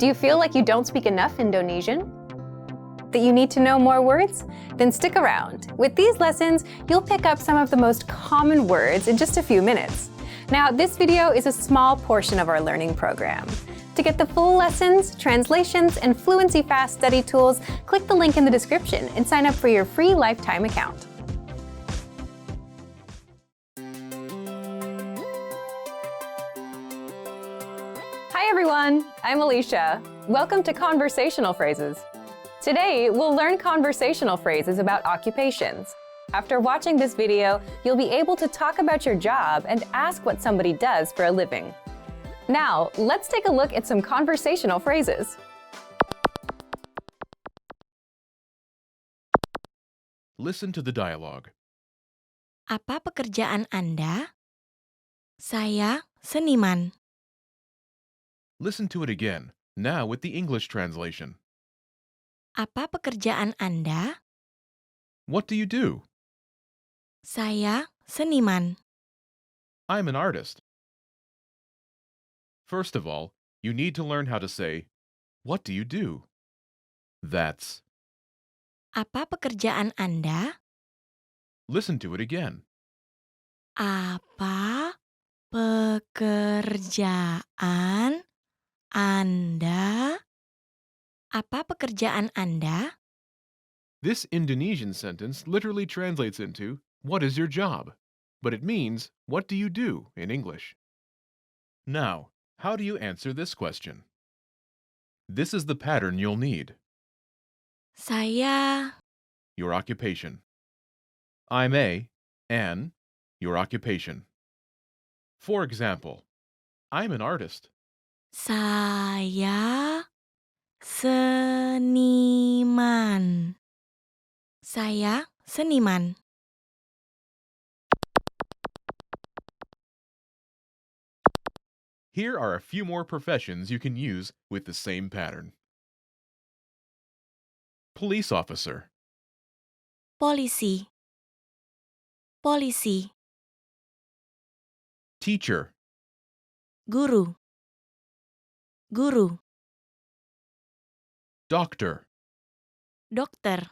Do you feel like you don't speak enough Indonesian? That you need to know more words? Then stick around. With these lessons, you'll pick up some of the most common words in just a few minutes. Now, this video is a small portion of our learning program. To get the full lessons, translations, and fluency fast study tools, click the link in the description and sign up for your free lifetime account. Hi everyone, I'm Alicia. Welcome to Conversational Phrases. Today, we'll learn conversational phrases about occupations. After watching this video, you'll be able to talk about your job and ask what somebody does for a living. Now, let's take a look at some conversational phrases. Listen to the dialogue. Apa pekerjaan Anda? Saya seniman. Listen to it again, now with the English translation. Apa pekerjaan Anda? What do you do? Saya seniman. I'm an artist. First of all, you need to learn how to say, what do you do? That's. Apa pekerjaan Anda? Listen to it again. Apa pekerjaan Anda? Apa pekerjaan Anda? This Indonesian sentence literally translates into, what is your job? But it means, what do you do in English? Now, how do you answer this question? This is the pattern you'll need. Saya. Your occupation. I'm an, your occupation. For example, I'm an artist. Saya seniman. Saya seniman. Here are a few more professions you can use with the same pattern. Police officer. Polisi. Polisi. Teacher. Guru. Guru. Doctor. Dokter.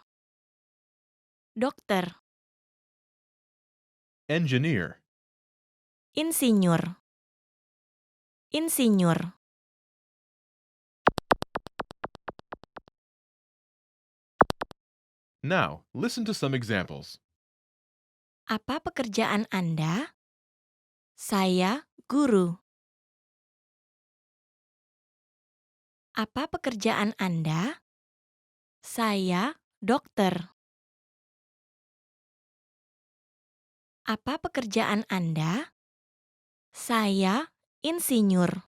Dokter. Engineer. Insinyur. Insinyur. Now, listen to some examples. Apa pekerjaan Anda? Saya guru. Apa pekerjaan Anda? Saya dokter. Apa pekerjaan Anda? Saya insinyur.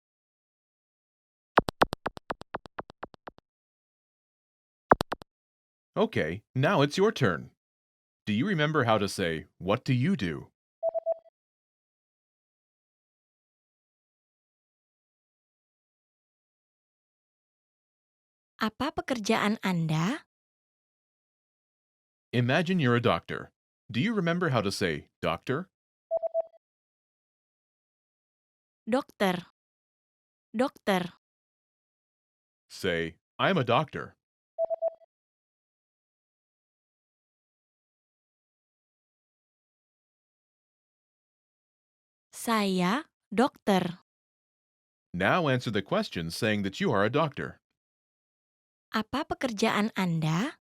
Okay, now it's your turn. Do you remember how to say, what do you do? Apa pekerjaan Anda? Imagine you're a doctor. Do you remember how to say, doctor? Dokter. Dokter. Say, I'm a doctor. Saya dokter. Now answer the question saying that you are a doctor. Apa pekerjaan Anda?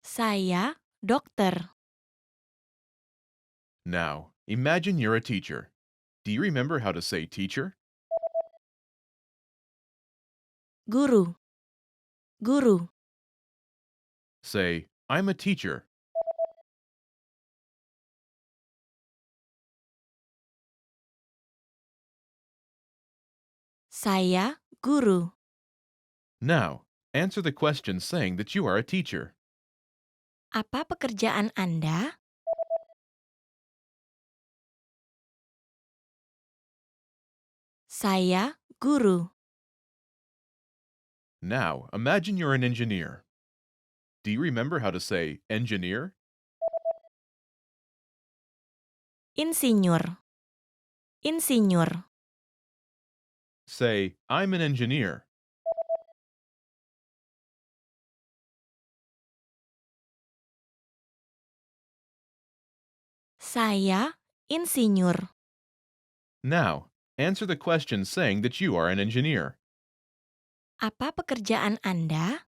Saya dokter. Now, imagine you're a teacher. Do you remember how to say teacher? Guru. Guru. Say, I'm a teacher. Saya guru. Now, answer the question saying that you are a teacher. Apa pekerjaan Anda? Saya guru. Now, imagine you're an engineer. Do you remember how to say engineer? Insinyur. insinyur. Say, I'm an engineer. Saya insinyur. Now, answer the question saying that you are an engineer. Apa pekerjaan Anda?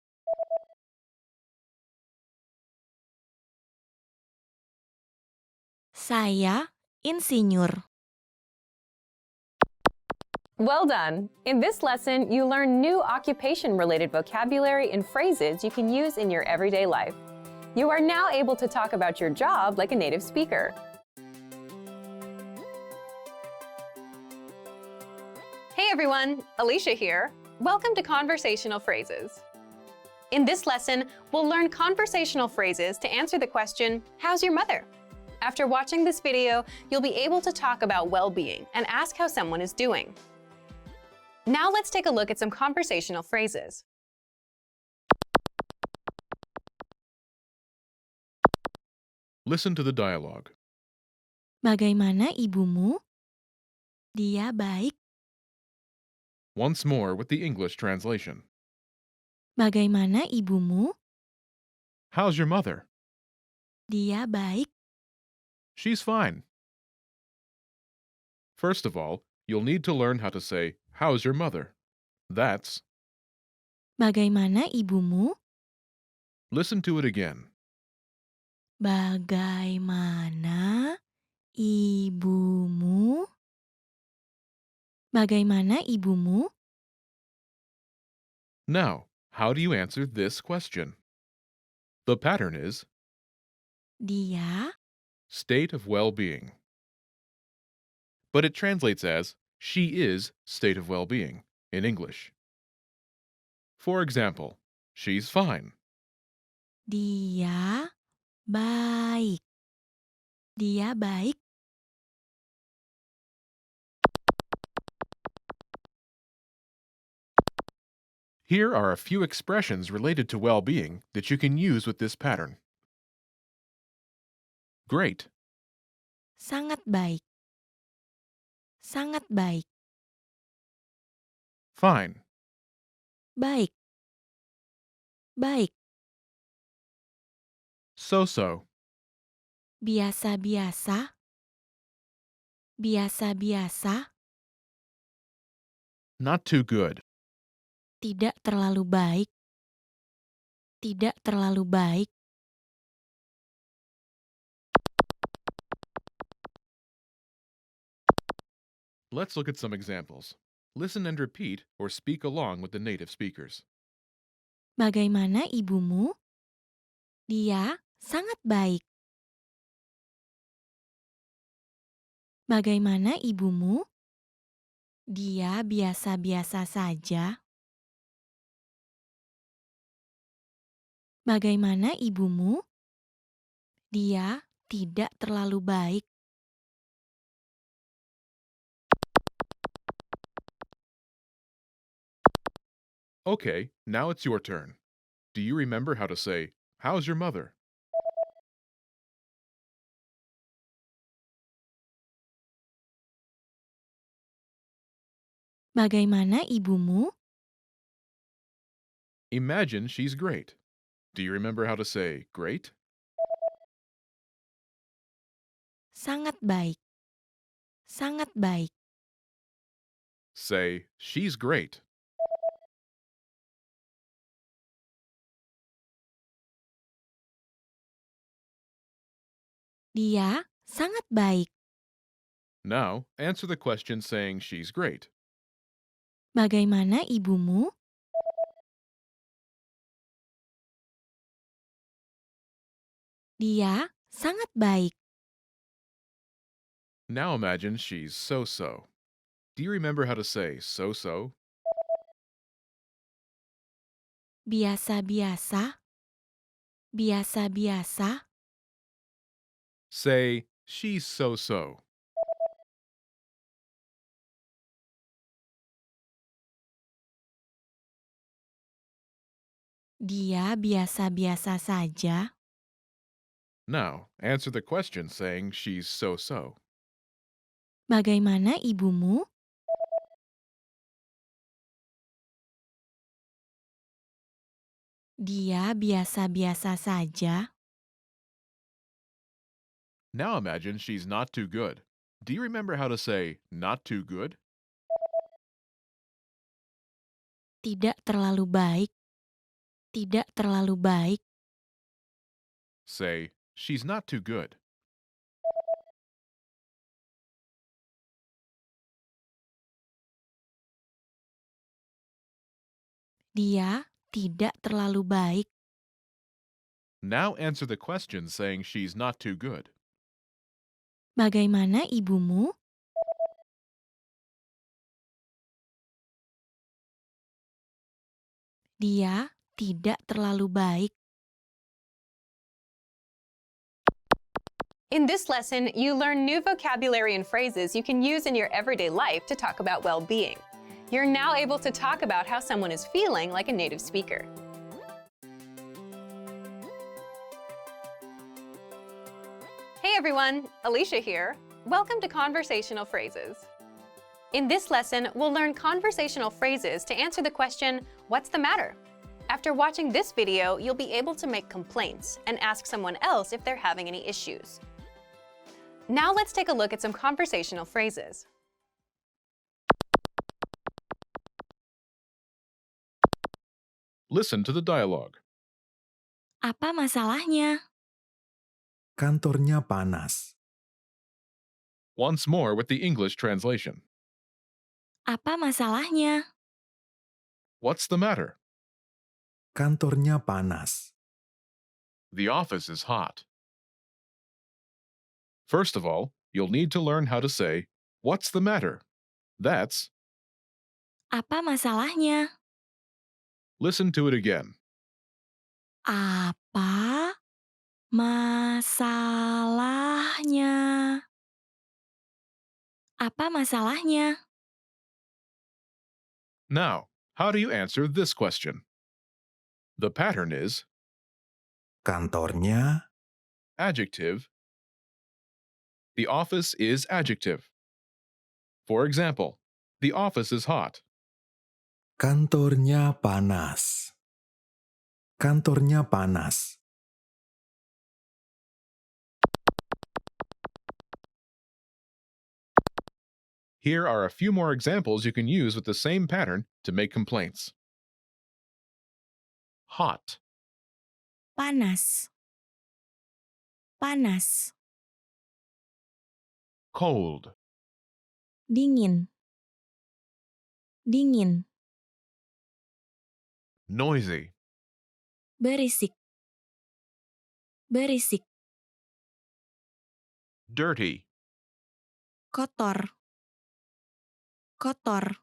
Saya insinyur. Well done! In this lesson, you learn new occupation-related vocabulary and phrases you can use in your everyday life. You are now able to talk about your job like a native speaker. Hey everyone, Alicia here. Welcome to Conversational Phrases. In this lesson, we'll learn conversational phrases to answer the question, how's your mother? After watching this video, you'll be able to talk about well-being and ask how someone is doing. Now let's take a look at some conversational phrases. Listen to the dialogue. Bagaimana ibumu? Dia baik. Once more with the English translation. Bagaimana ibumu? How's your mother? Dia baik. She's fine. First of all, you'll need to learn how to say, how's your mother? That's, Bagaimana ibumu? listen to it again. Bagaimana ibumu? Bagaimana ibumu? Now, how do you answer this question? The pattern is Dia state of well-being. But it translates as she is state of well-being in English. For example, she's fine. Dia baik. Dia baik. Here are a few expressions related to well-being that you can use with this pattern. Great, Sangat baik. Sangat baik. fine, Baik. Baik. so-so, Biasa-biasa. Biasa-biasa. not too good. Tidak terlalu baik. Tidak terlalu baik. Let's look at some examples. Listen and repeat or speak along with the native speakers. Bagaimana ibumu? Dia sangat baik. Bagaimana ibumu? Dia biasa-biasa saja. Bagaimana ibumu? Dia tidak terlalu baik. Okay, now it's your turn. Do you remember how to say, how's your mother? Bagaimana ibumu? Imagine she's great. Do you remember how to say great? Sangat baik. Sangat baik. Say, she's great. Dia sangat baik. Now, answer the question saying she's great. Bagaimana ibumu? Dia sangat baik. Now imagine she's so-so. Do you remember how to say so-so? Biasa-biasa. Biasa-biasa. Say, she's so-so. Dia biasa-biasa saja. Now, answer the question saying she's so-so. Bagaimana ibumu? Dia biasa-biasa saja. Now imagine she's not too good. Do you remember how to say not too good? Tidak terlalu baik. Tidak terlalu baik. Say, she's not too good. Dia tidak terlalu baik. Now answer the question saying she's not too good. Bagaimana ibumu? Dia tidak terlalu baik. In this lesson, you learn new vocabulary and phrases you can use in your everyday life to talk about well-being. You're now able to talk about how someone is feeling like a native speaker. Hey everyone, Alicia here. Welcome to Conversational Phrases. In this lesson, we'll learn conversational phrases to answer the question, what's the matter? After watching this video, you'll be able to make complaints and ask someone else if they're having any issues. Now let's take a look at some conversational phrases. Listen to the dialogue. Apa masalahnya? Kantornya panas. Once more with the English translation. Apa masalahnya? What's the matter? Kantornya panas. The office is hot. First of all, you'll need to learn how to say, what's the matter? That's, Apa masalahnya? listen to it again. Apa masalahnya? Apa masalahnya? Now, how do you answer this question? The pattern is Kantornya adjective. The office is adjective. For example, the office is hot. kantornya panas. Kantornya panas. Here are a few more examples you can use with the same pattern to make complaints. Hot, Panas. Panas. cold, Dingin. Dingin. noisy, Berisik. Berisik. dirty, Kotor. Kotor.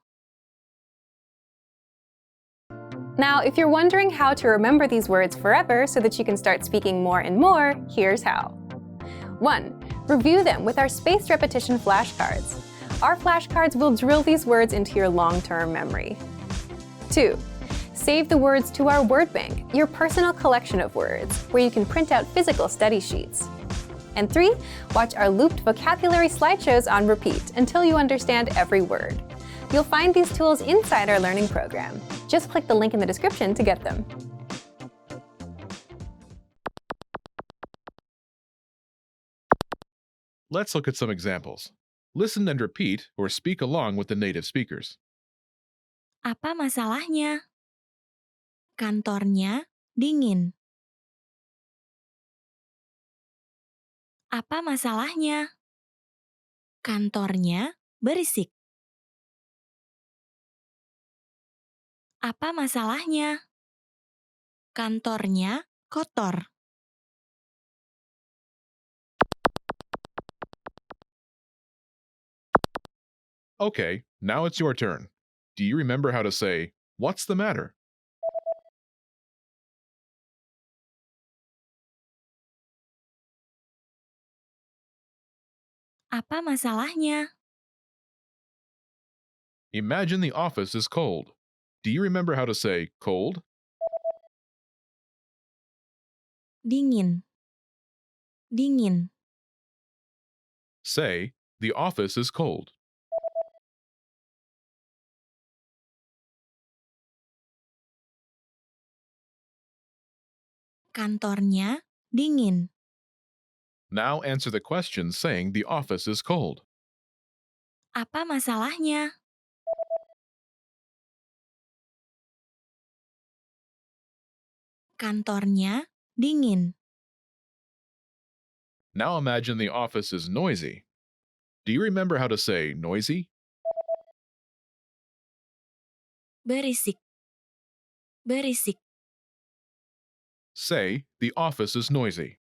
Now, if you're wondering how to remember these words forever so that you can start speaking more and more, here's how. 1. Review them with our spaced repetition flashcards. Our flashcards will drill these words into your long-term memory. 2. Save the words to our word bank, your personal collection of words, where you can print out physical study sheets. And 3. Watch our looped vocabulary slideshows on repeat until you understand every word. You'll find these tools inside our learning program. Just click the link in the description to get them. Let's look at some examples. Listen and repeat or speak along with the native speakers. Apa masalahnya? Kantornya dingin. Apa masalahnya? Kantornya berisik. Apa masalahnya? Kantornya kotor. Okay, now it's your turn. Do you remember how to say, what's the matter? Apa masalahnya? Imagine the office is cold. Do you remember how to say cold? Dingin. Dingin. Say, The office is cold. Kantornya dingin. Now answer the question saying the office is cold. Apa masalahnya? Kantornya dingin. Now imagine the office is noisy. Do you remember how to say noisy? Berisik. Berisik. Say, the office is noisy.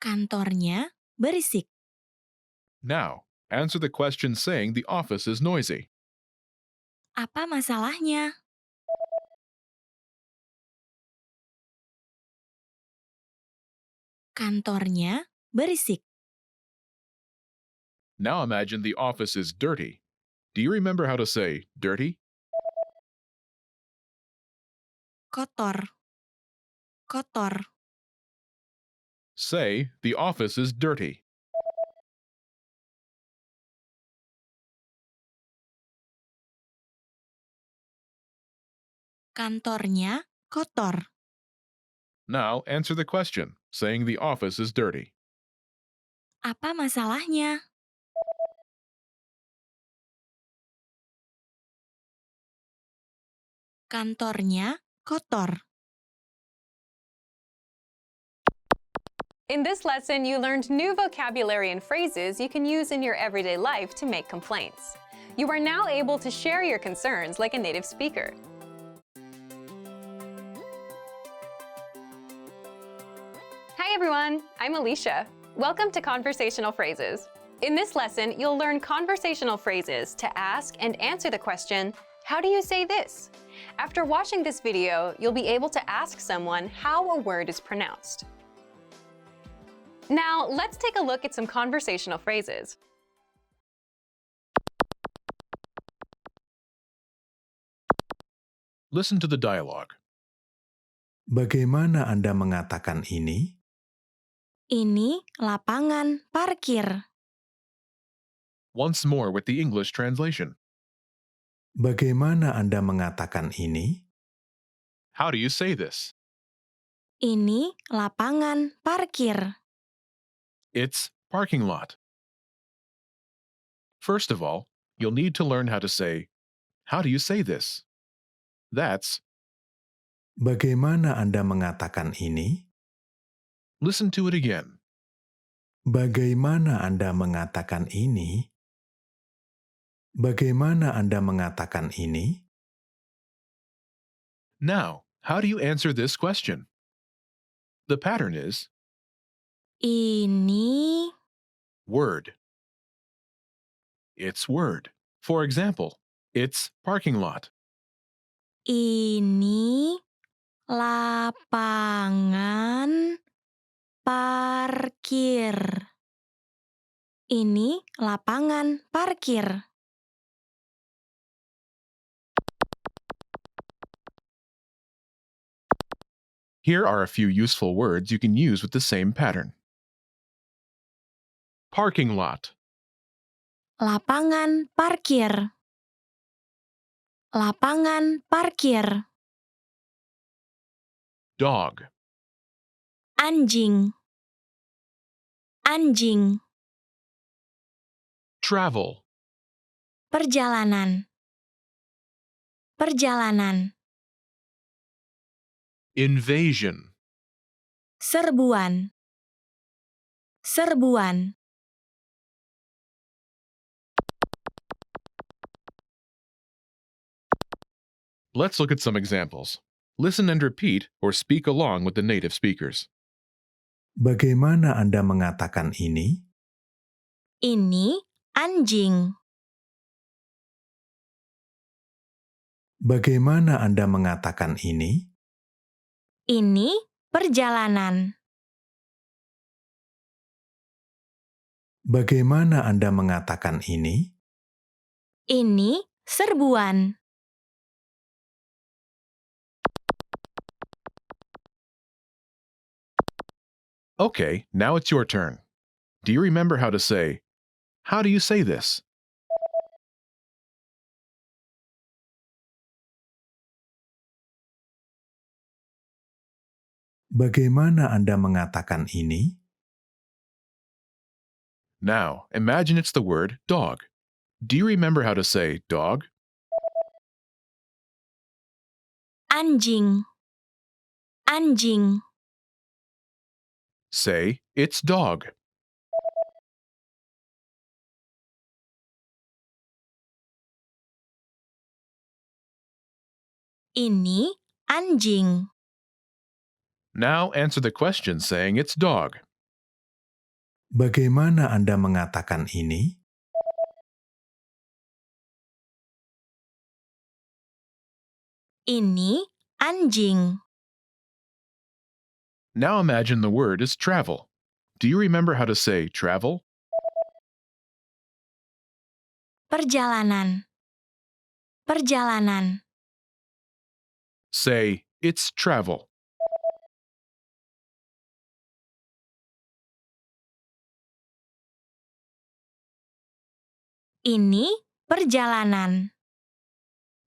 Kantornya berisik. Now, answer the question saying the office is noisy. Apa masalahnya? Kantornya berisik. Now imagine the office is dirty. Do you remember how to say dirty? Kotor. Kotor. Say, the office is dirty. Kantornya kotor. Now answer the question saying the office is dirty. Apa masalahnya? Kantornya kotor. In this lesson, you learned new vocabulary and phrases you can use in your everyday life to make complaints. You are now able to share your concerns like a native speaker. Hi everyone, I'm Alicia. Welcome to Conversational Phrases. In this lesson, you'll learn conversational phrases to ask and answer the question, how do you say this? After watching this video, you'll be able to ask someone how a word is pronounced. Now, let's take a look at some conversational phrases. Listen to the dialogue. Bagaimana Anda mengatakan ini? Ini lapangan parkir. Once more with the English translation. Bagaimana Anda mengatakan ini? How do you say this? Ini lapangan parkir. It's parking lot. First of all, you'll need to learn how to say, how do you say this? That's, Bagaimana Anda mengatakan ini? listen to it again. Bagaimana Anda mengatakan ini? Bagaimana Anda mengatakan ini? Now, how do you answer this question? The pattern is Ini word. It's word. For example, it's parking lot. Ini lapangan parkir. Ini lapangan parkir. Here are a few useful words you can use with the same pattern. Parking lot, Lapangan parkir. Lapangan parkir. dog, Anjing. Anjing. travel, Perjalanan. Perjalanan. invasion, Serbuan. Serbuan. Let's look at some examples. Listen and repeat or speak along with the native speakers. Bagaimana Anda mengatakan ini? Ini anjing. Bagaimana Anda mengatakan ini? Ini perjalanan. Bagaimana Anda mengatakan ini? Ini serbuan. Okay, now it's your turn. Do you remember how to say, "How do you say this?" Bagaimana Anda mengatakan ini? Now, imagine it's the word dog. Do you remember how to say dog? Anjing. Anjing. Say, it's dog. Ini anjing. Now answer the question saying it's dog. Bagaimana Anda mengatakan ini? Ini anjing. Now imagine the word is travel. Do you remember how to say travel? Perjalanan. Perjalanan. Say, it's travel. Ini perjalanan.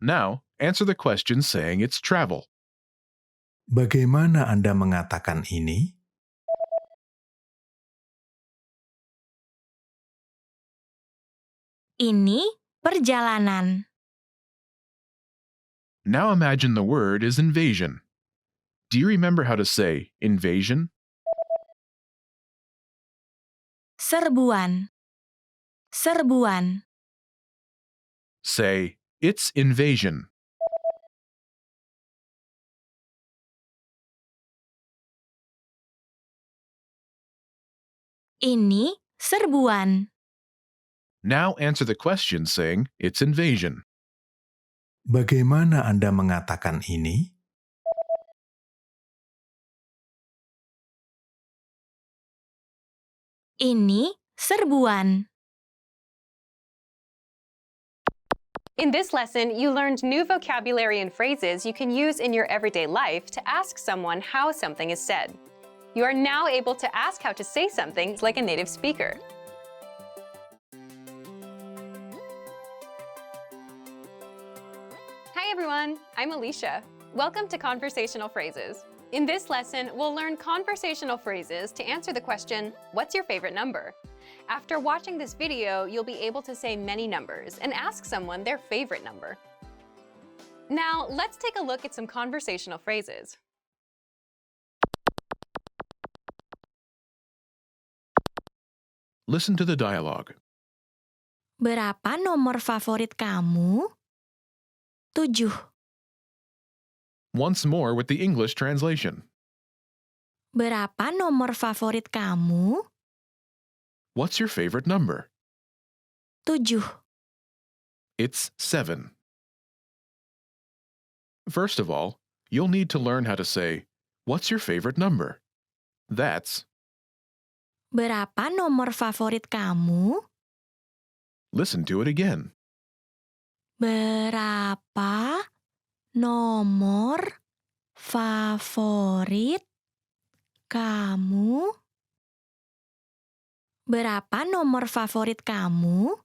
Now, answer the question saying it's travel. Bagaimana Anda mengatakan ini? Ini perjalanan. Now imagine the word is invasion. Do you remember how to say invasion? Serbuan. Serbuan. Say, it's invasion. Ini serbuan. Now answer the question saying it's invasion. Bagaimana Anda mengatakan ini? Ini serbuan. In this lesson, you learned new vocabulary and phrases you can use in your everyday life to ask someone how something is said. You are now able to ask how to say something like a native speaker. Hi everyone, I'm Alicia. Welcome to Conversational Phrases. In this lesson, we'll learn conversational phrases to answer the question, what's your favorite number? After watching this video, you'll be able to say many numbers and ask someone their favorite number. Now, let's take a look at some conversational phrases. Listen to the dialogue. Berapa nomor favorit kamu? 7. Once more with the English translation. Berapa nomor favorit kamu? What's your favorite number? 7. It's 7. First of all, you'll need to learn how to say, what's your favorite number? That's, Berapa nomor favorit kamu? listen to it again. Berapa nomor favorit kamu? Berapa nomor favorit kamu?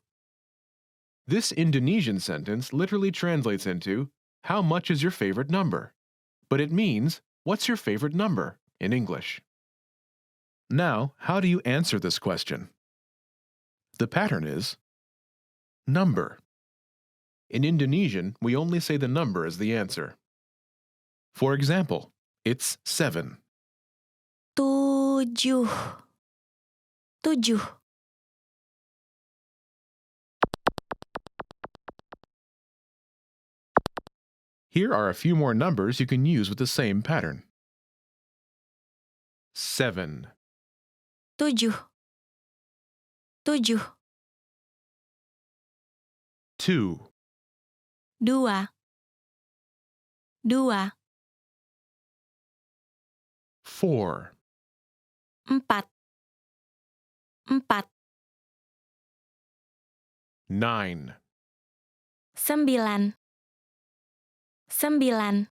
This Indonesian sentence literally translates into, how much is your favorite number? But it means, what's your favorite number in English? Now, how do you answer this question? The pattern is number. In Indonesian, we only say the number as the answer. For example, it's 7. 7. 7. Here are a few more numbers you can use with the same pattern. 7, 7. 7. 2, 2. 2. 4, 4. 4. 9, 9. 9.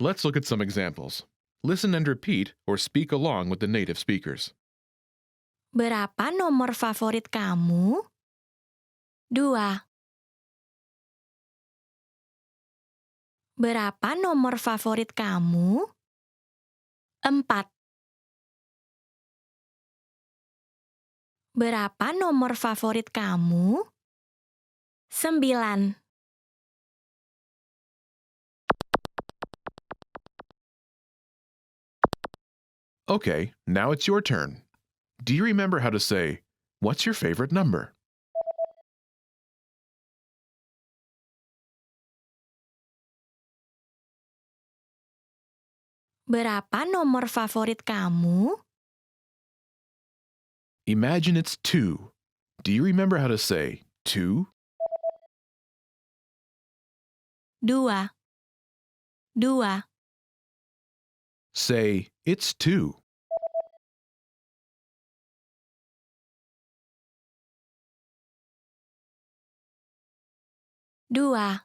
Let's look at some examples. Listen and repeat or speak along with the native speakers. Berapa nomor favorit kamu? 2. Berapa nomor favorit kamu? 4. Berapa nomor favorit kamu? 9. Okay, now it's your turn. Do you remember how to say, "What's your favorite number?" Berapa nomor favorit kamu? Imagine it's 2. Do you remember how to say 2? 2. 2. Say, "It's 2." 2.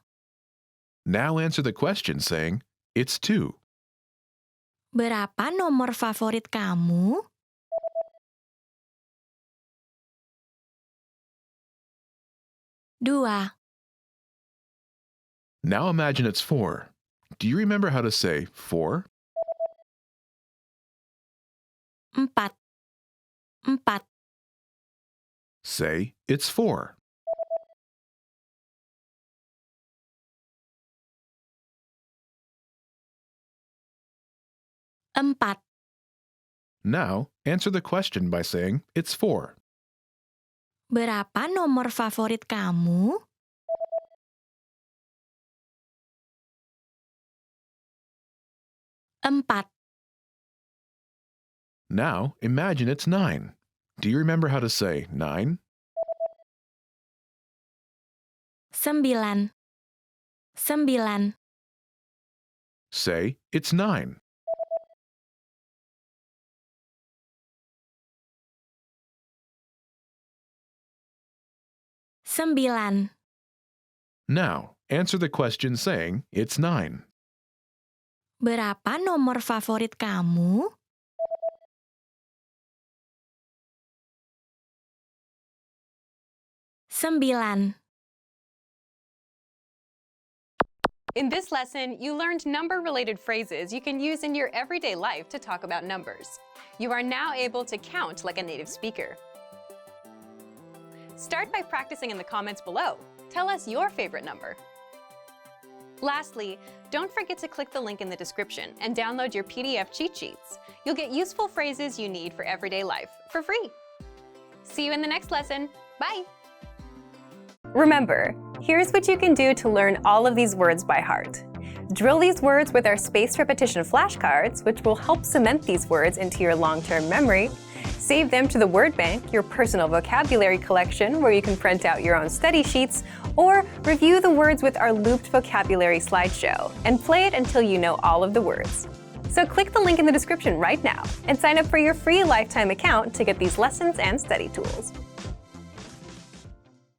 Now answer the question saying, "It's 2." Berapa nomor favorit kamu? 2. Now imagine it's 4. Do you remember how to say 4? 4. 4. Say, "It's 4." 4. Now answer the question by saying, "It's 4." Berapa nomor favorit kamu? 4. Now imagine it's 9. Do you remember how to say 9? 9. 9. Say, "It's 9." 9. Now answer the question saying, "It's 9." Berapa nomor favorit kamu? 9. In this lesson, you learned number-related phrases you can use in your everyday life to talk about numbers. You are now able to count like a native speaker. Start by practicing in the comments below. Tell us your favorite number. Lastly, don't forget to click the link in the description and download your PDF cheat sheets. You'll get useful phrases you need for everyday life for free. See you in the next lesson. Bye! Remember, here's what you can do to learn all of these words by heart. Drill these words with our spaced repetition flashcards, which will help cement these words into your long-term memory. Save them to the word bank, your personal vocabulary collection, where you can print out your own study sheets, or review the words with our looped vocabulary slideshow, and play it until you know all of the words. So click the link in the description right now and sign up for your free lifetime account to get these lessons and study tools.